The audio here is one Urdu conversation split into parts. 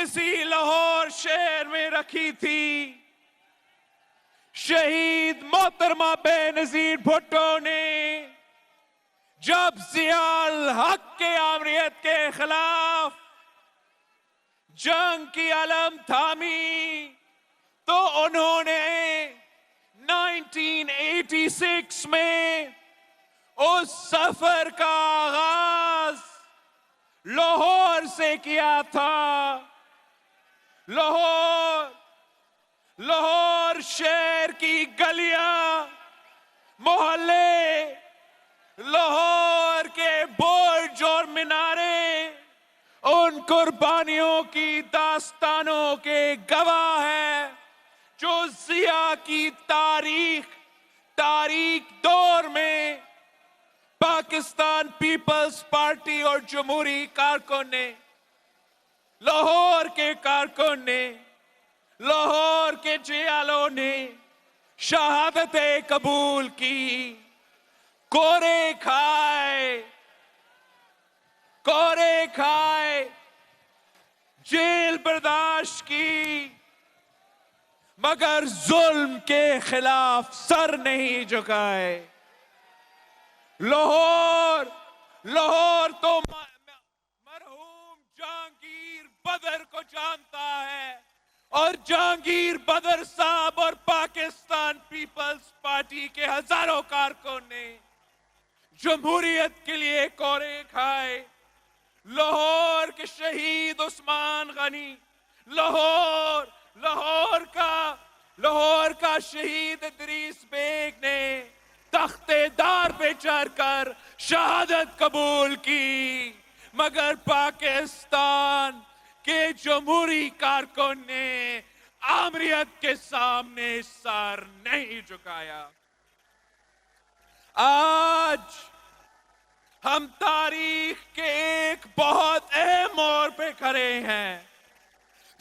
اسی لاہور شہر میں رکھی تھی. شہید محترمہ بے نظیر بھٹو نے جب ضیاء الحق کے آمریت کے خلاف جنگ کی علم تھامی تو انہوں نے 1986 میں اس سفر کا آغاز لاہور سے کیا تھا. لاہور شہر کی گلیاں، محلے، لاہور کے برج اور میناریں ان قربانیوں کی داستانوں کے گواہ ہے جو ضیاء کی تاریخ دور میں پاکستان پیپلز پارٹی اور جمہوری کارکن نے، لاہور کے کارکن نے، لاہور کے جیالوں نے شہادتیں قبول کی، کورے کھائے، جیل برداشت کی، مگر ظلم کے خلاف سر نہیں جھکائے. لاہور تو مرحوم جہانگیر بدر کو جانتا ہے، اور جہانگیر بدر صاحب اور پاکستان پیپلز پارٹی کے ہزاروں کارکن نے جمہوریت کے لیے کورے کھائے. لاہور کے شہید عثمان غنی، لاہور کا شہید ادریس بیگ نے تختے دار پہ چڑھ کر شہادت قبول کی، مگر پاکستان کے جمہوری کارکن نے آمریت کے سامنے سر نہیں جھکایا. آج ہم تاریخ کے ایک بہت اہم موڑ پہ کھڑے ہیں.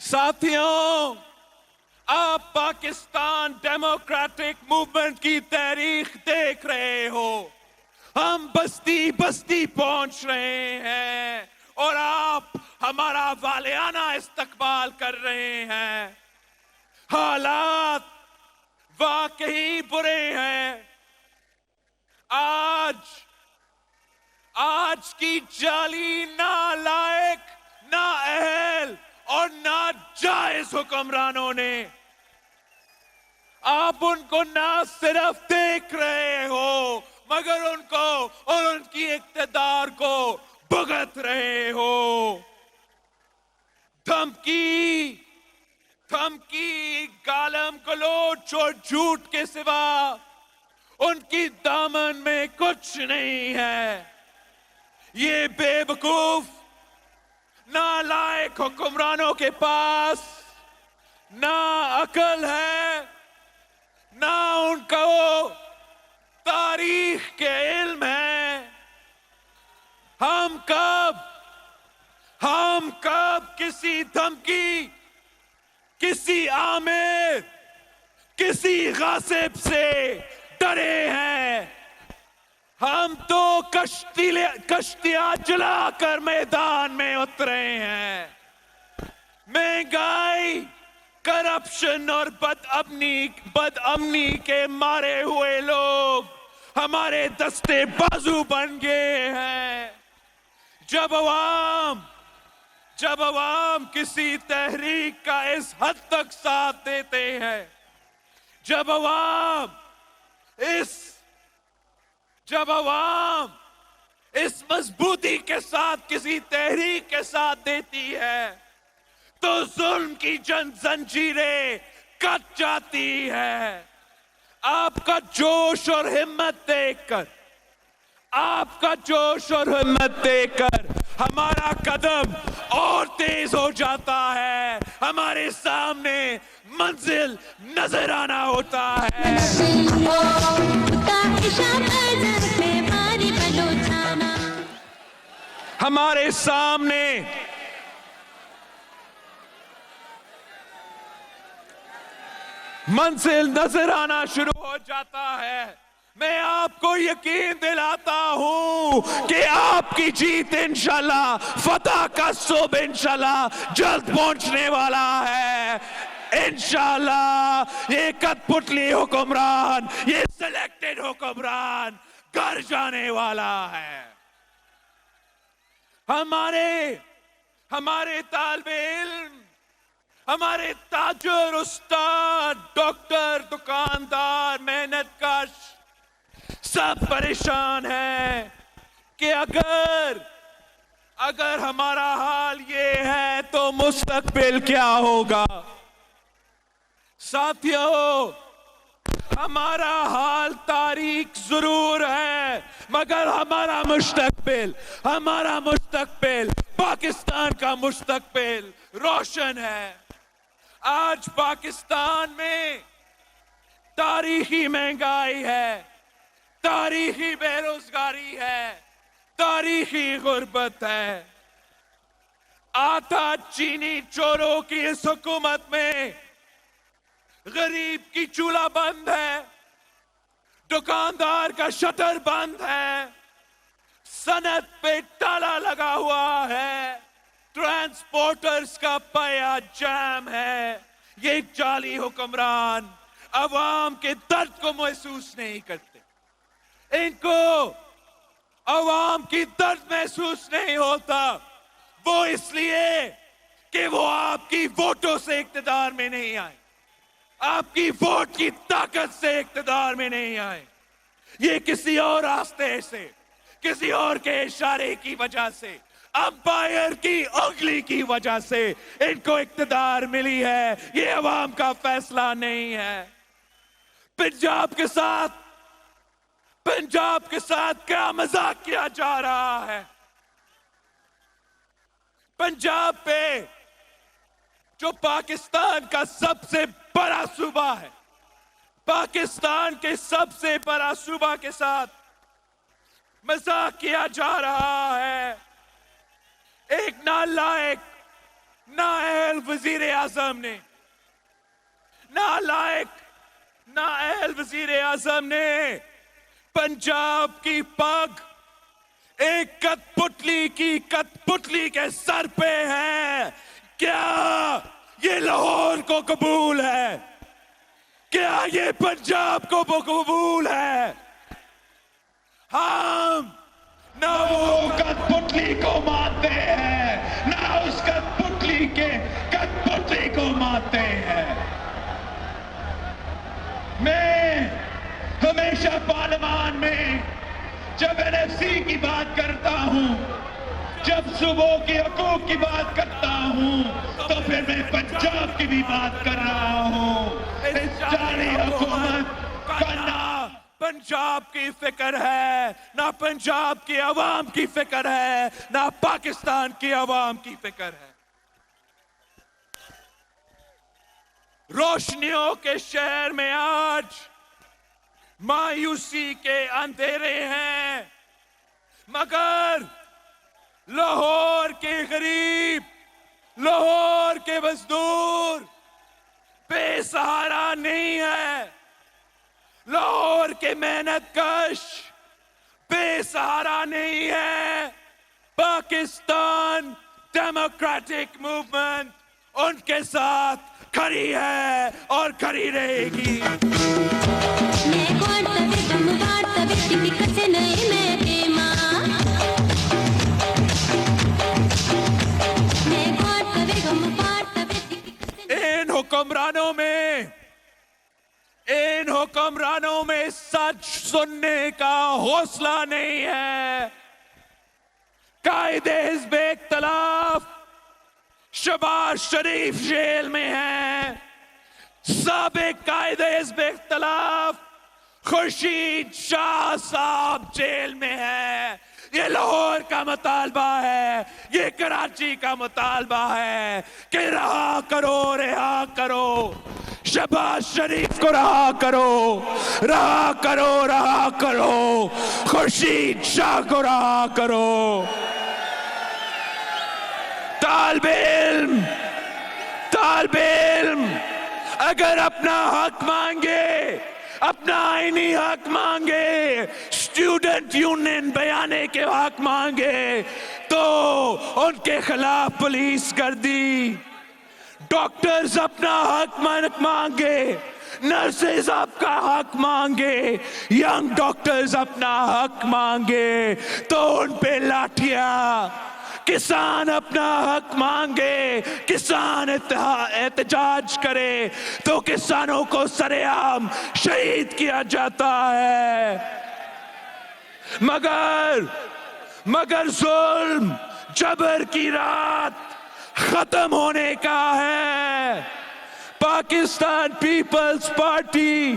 ساتھیوں، آپ پاکستان ڈیموکریٹک موومنٹ کی تاریخ دیکھ رہے ہو. ہم بستی بستی پہنچ رہے ہیں اور آپ ہمارا والیانہ استقبال کر رہے ہیں. حالات واقعی برے ہیں. آج کی جعلی، نالائق، نااہل اور ناجائز حکمرانوں نے آپ ان کو نہ صرف دیکھ رہے ہو مگر ان کو اور ان کی اقتدار کو بھگت رہے ہو. دھمکی، گالم گلوچ اور جھوٹ کے سوا ان کی دامن میں کچھ نہیں ہے. یہ بے وقوف، نالائق حکمرانوں کے پاس نہ عقل ہے، نہ ان کو تاریخ کے علم ہے. ہم کب کسی دھمکی، کسی آمر، کسی غاصب سے ڈرے ہیں؟ ہم تو کشتیاں جلا کر میدان میں اترے ہیں. مہنگائی، کرپشن اور بد امنی کے مارے ہوئے لوگ ہمارے دستے بازو بن گئے ہیں. جب عوام کسی تحریک کا اس حد تک ساتھ دیتے ہیں، جب عوام اس مضبوطی کے ساتھ کسی تحریک کے ساتھ دیتی ہے تو ظلم کی زنجیریں کٹ جاتی ہے. آپ کا جوش اور ہمت دیکھ کر ہمارا قدم اور تیز ہو جاتا ہے. ہمارے سامنے منزل نظر آنا ہوتا ہے. ہمارے سامنے منزل نظر آنا شروع ہو جاتا ہے. میں آپ کو یقین دلاتا ہوں کہ آپ کی جیت انشاءاللہ، فتح کا صبح انشاءاللہ جلد پہنچنے والا ہے. انشاءاللہ یہ کٹ پتلی حکمران، یہ سلیکٹڈ حکمران گھر جانے والا ہے. ہمارے طالب علم، ہمارے تاجر، استاد، ڈاکٹر، دکاندار، محنت کش سب پریشان ہیں کہ اگر ہمارا حال یہ ہے تو مستقبل کیا ہوگا. ساتھیو، ہمارا حال تاریک ضرور ہے مگر ہمارا مستقبل پاکستان کا مستقبل روشن ہے. آج پاکستان میں تاریخی مہنگائی ہے، تاریخی بے روزگاری ہے، تاریخی غربت ہے. آٹا چینی چوروں کی اس حکومت میں غریب کی چولہا بند ہے، دکاندار کا شٹر بند ہے، صنعت پہ تالا لگا ہوا ہے، ٹرانسپورٹرز کا پیا جام ہے. یہ جعلی حکمران عوام کے درد کو محسوس نہیں کرتے. ان کو عوام کی درد محسوس نہیں ہوتا، وہ اس لیے کہ وہ آپ کی ووٹوں سے اقتدار میں نہیں آئے، آپ کی ووٹ کی طاقت سے اقتدار میں نہیں آئے. یہ کسی اور راستے سے، کسی اور کے اشارے کی وجہ سے، امپائر کی انگلی کی وجہ سے ان کو اقتدار ملی ہے. یہ عوام کا فیصلہ نہیں ہے. پنجاب کے ساتھ کیا مذاق کیا جا رہا ہے. پنجاب پہ جو پاکستان کا سب سے بڑا صوبہ ہے، پاکستان کے سب سے بڑا صوبہ کے ساتھ مذاق کیا جا رہا ہے. ایک نالائق نااہل وزیر اعظم نے پنجاب کی پگ ایک کٹ پتلی کے سر پہ ہے. کیا یہ لاہور کو قبول ہے؟ کیا یہ پنجاب کو قبول ہے؟ ہم نہ وہ کٹ پتلی کو مانتے ہیں، نہ اس کٹ پتلی کو مانتے ہیں. میں ہمیشہ پارلیمان میں جب NFC کی بات کرتا ہوں، جب صوبوں کے حقوق کی بات کرتا ہوں، تو پھر میں پنجاب کی بھی بات کر رہا ہوں. اس جعلی حکومت کا نہ پنجاب کی فکر ہے، نہ پنجاب کی عوام کی فکر ہے، نہ پاکستان کی عوام کی فکر ہے. روشنیوں کے شہر میں آج مایوسی کے اندھیرے ہیں، مگر لاہور کے غریب، لاہور کے مزدور بے سہارا نہیں ہے. لاہور کے محنت کش بے سہارا نہیں ہے. پاکستان ڈیموکریٹک موومنٹ ان کے ساتھ کھڑی ہے اور کھڑی رہے گی. ان حکمرانوں میں سچ سننے کا حوصلہ نہیں ہے. قائد حزب اختلاف شہباز شریف جیل میں ہیں، سابق قائد حزب اختلاف خورشید شاہ صاحب جیل میں ہے. یہ لاہور کا مطالبہ ہے، یہ کراچی کا مطالبہ ہے کہ رہا کرو شہباز شریف کو، رہا کرو خورشید شاہ کو رہا کرو. طالب علم اگر اپنا حق مانگے، اپنا آئینی حق مانگے, اسٹوڈنٹ یونین بیانے کے حق مانگے تو ان کے خلاف پولیس کر دی. ڈاکٹرز اپنا حق مانگے, نرسز آپ کا حق مانگے, ینگ ڈاکٹرز اپنا حق مانگے تو ان پہ لاٹھیاں. کسان اپنا حق مانگے, کسان احتجاج کرے تو کسانوں کو سر عام شہید کیا جاتا ہے. مگر ظلم جبر کی رات ختم ہونے کا ہے. پاکستان پیپلز پارٹی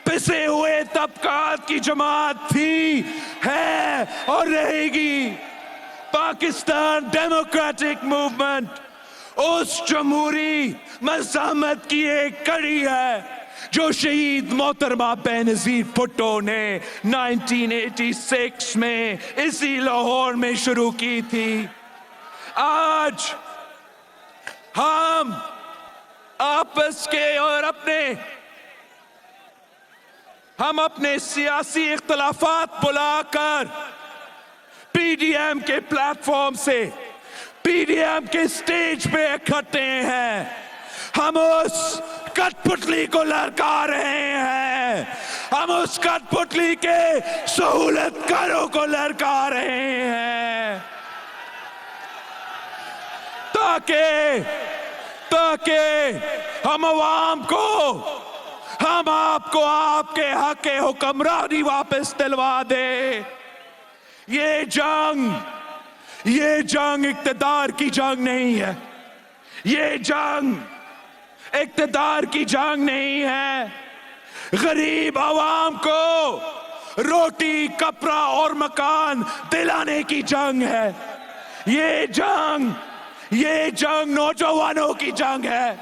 پسے ہوئے طبقات کی جماعت تھی, ہے اور رہے گی. پاکستان ڈیموکریٹک موومنٹ اس جمہوری مزاحمت کی ایک کڑی ہے جو شہید محترمہ بینظیر بھٹو نے 1986 میں اسی لاہور میں شروع کی تھی. آج ہم آپس کے اور اپنے سیاسی اختلافات بلا کر پی ڈی ایم کے پلیٹ فارم سے, پی ڈی ایم کے سٹیج پہ اکٹھے ہیں. ہم اس کٹ پتلی کو لڑکا رہے ہیں, ہم اس کٹ پتلی کے سہولت کاروں کو لڑکا رہے ہیں تاکہ ہم عوام کو, ہم آپ کو آپ کے حق حکمرانی واپس دلوا دے. یہ جنگ اقتدار کی جنگ نہیں ہے, یہ جنگ اقتدار کی جنگ نہیں ہے. غریب عوام کو روٹی, کپڑا اور مکان دلانے کی جنگ ہے. یہ جنگ نوجوانوں کی جنگ ہے,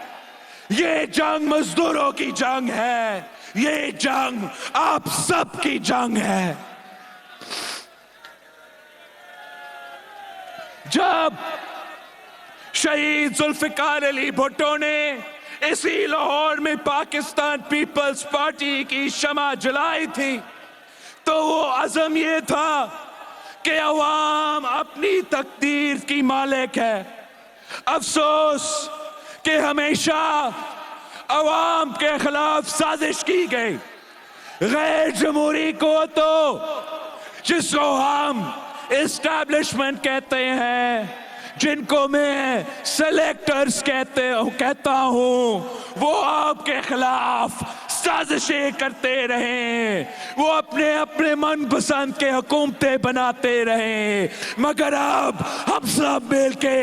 یہ جنگ مزدوروں کی جنگ ہے, یہ جنگ آپ سب کی جنگ ہے. جب شہید ذوالفقار علی بھٹو نے اسی لاہور میں پاکستان پیپلز پارٹی کی شمع جلائی تھی تو وہ عزم یہ تھا کہ عوام اپنی تقدیر کی مالک ہے. افسوس کہ ہمیشہ عوام کے خلاف سازش کی گئی. غیر جمہوری قوتوں جس کو ہم اسٹیبلشمنٹ کہتے ہیں, جن کو میں سلیکٹرز کہتا ہوں, وہ آپ کے خلاف سازشیں کرتے رہے, وہ اپنے من پسند کے حکومتیں بناتے رہے. مگر اب ہم سب مل کے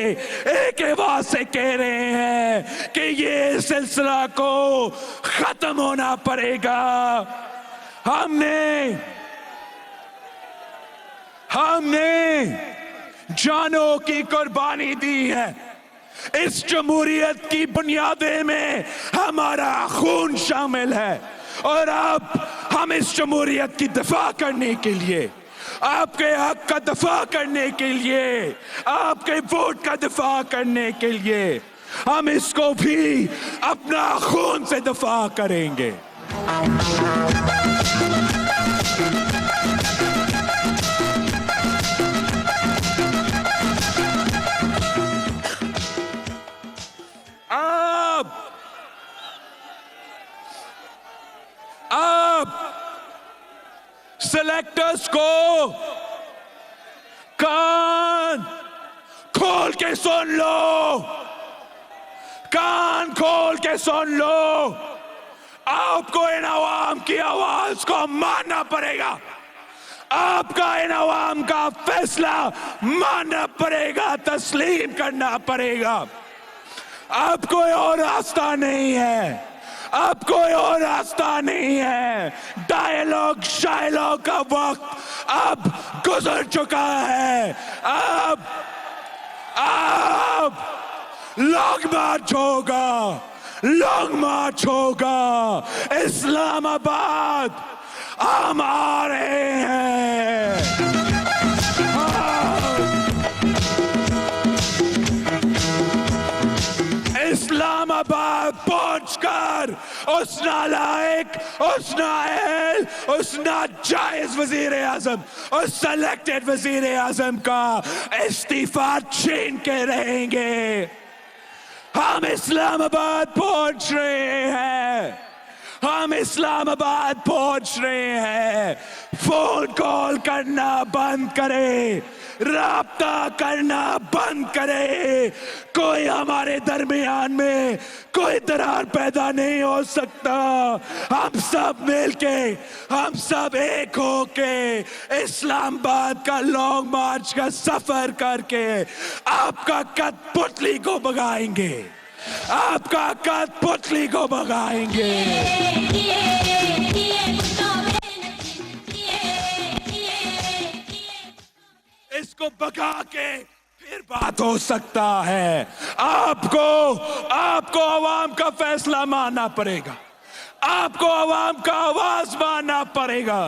ایک آواز سے کہہ رہے ہیں کہ یہ سلسلہ کو ختم ہونا پڑے گا. ہم نے جانوں کی قربانی دی ہے. اس جمہوریت کی بنیادیں میں ہمارا خون شامل ہے, اور اب ہم اس جمہوریت کی دفاع کرنے کے لیے, آپ کے حق کا دفاع کرنے کے لیے, آپ کے ووٹ کا دفاع کرنے کے لیے ہم اس کو بھی اپنا خون سے دفاع کریں گے. اب سلیکٹرز کو کان کھول کے سن لو, کان کھول کے سن لو. آپ کو ان عوام کی آواز کو ماننا پڑے گا, آپ کا ان عوام کا فیصلہ ماننا پڑے گا, تسلیم کرنا پڑے گا. اب کوئی اور راستہ نہیں ہے, اب کوئی اور راستہ نہیں ہے. ڈائیلاگ شائلاگ کا وقت اب گزر چکا ہے. اب لانگ مارچ ہوگا, لانگ مارچ ہوگا. اسلام آباد ہم آ رہے ہیں. اسلام آباد پہنچ کر پر اس نالائق، اس نااہل، اس ناجائز وزیر اعظم، اس سلیکٹڈ وزیر اعظم کا استعفیٰ چھین کے رہیں گے۔ ہم اسلام آباد پہنچ رہے ہیں، ہم اسلام آباد پہنچ رہے ہیں۔ فون کال کرنا بند کرے، رابطہ کرنا بند کرے۔ کوئی ہمارے درمیان میں کوئی درار پیدا نہیں ہو سکتا۔ ہم سب مل کے، ہم سب ایک ہو کے اسلام آباد کا لانگ مارچ کا سفر کر کے آپ کا کٹ پتلی کو بھگائیں گے، آپ کا کٹ پتلی کو بھگائیں گے۔ اس کو بگا کے پھر بات ہو سکتا ہے۔ آپ کو عوام کا فیصلہ ماننا پڑے گا، آپ کو عوام کا آواز ماننا پڑے گا۔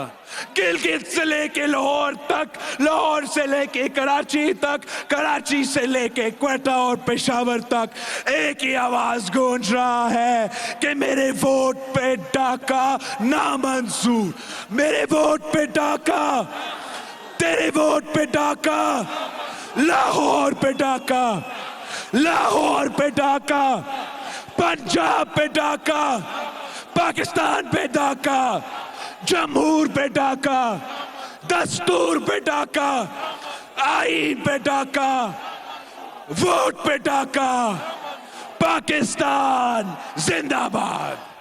گلگت سے لے کے لاہور تک، لاہور سے لے کے کراچی تک، کراچی سے لے کے کوئٹہ اور پشاور تک ایک ہی آواز گونج رہا ہے کہ میرے ووٹ پہ ڈاکہ نامنظور، میرے ووٹ پہ ڈاکہ، تیرے ووٹ پہ ڈاکہ، لاہور پہ ڈاکہ، لاہور پہ ڈاکہ، پنجاب پہ ڈاکہ، پاکستان پہ ڈاکہ، جمہور پہ ڈاکہ، دستور پہ ڈاکہ، آئین پہ ڈاکہ، ووٹ پہ ڈاکہ۔ پاکستان زندہ باد۔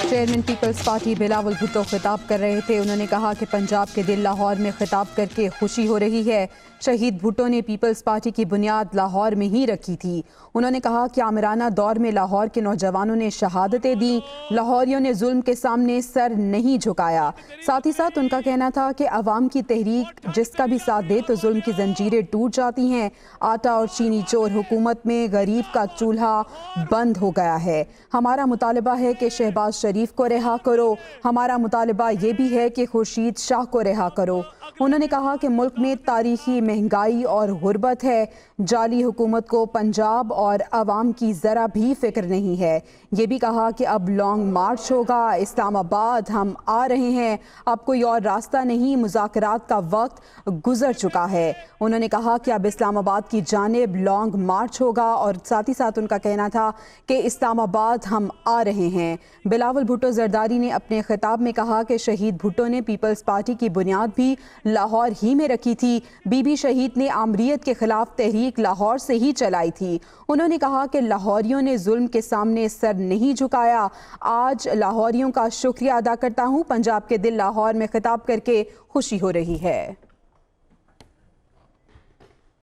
چیئرمین پیپلز پارٹی بلاول بھٹو خطاب کر رہے تھے۔ انہوں نے کہا کہ پنجاب کے دل لاہور میں خطاب کر کے خوشی ہو رہی ہے۔ شہید بھٹو نے پیپلز پارٹی کی بنیاد لاہور میں ہی رکھی تھی۔ انہوں نے کہا کہ آمرانہ دور میں لاہور کے نوجوانوں نے شہادتیں دیں، لاہوریوں نے ظلم کے سامنے سر نہیں جھکایا۔ ساتھ ہی ساتھ ان کا کہنا تھا کہ عوام کی تحریک جس کا بھی ساتھ دے تو ظلم کی زنجیریں ٹوٹ جاتی ہیں۔ آٹا اور چینی چور حکومت میں غریب کا چولہا بند ہو گیا ہے۔ ہمارا مطالبہ ہے کہ شہباز شریف کو رہا کرو، ہمارا مطالبہ یہ بھی ہے کہ خورشید شاہ کو رہا کرو۔ انہوں نے کہا کہ ملک میں تاریخی مہنگائی اور غربت ہے، جعلی حکومت کو پنجاب اور عوام کی ذرا بھی فکر نہیں ہے۔ یہ بھی کہا کہ اب لانگ مارچ ہوگا، اسلام آباد ہم آ رہے ہیں، اب کوئی اور راستہ نہیں، مذاکرات کا وقت گزر چکا ہے۔ انہوں نے کہا کہ اب اسلام آباد کی جانب لانگ مارچ ہوگا، اور ساتھ ہی ساتھ ان کا کہنا تھا کہ اسلام آباد ہم آ رہے ہیں۔ بلاول بھٹو زرداری نے اپنے خطاب میں کہا کہ شہید بھٹو نے پیپلز پارٹی کی بنیاد بھی لاہور ہی میں رکھی تھی۔ بی بی شہید نے آمریت کے خلاف تحریک لاہور سے ہی چلائی تھی۔ انہوں نے کہا کہ لاہوریوں نے ظلم کے سامنے سر نہیں جھکایا۔ آج لاہوریوں کا شکریہ ادا کرتا ہوں، پنجاب کے دل لاہور میں خطاب کر کے خوشی ہو رہی ہے۔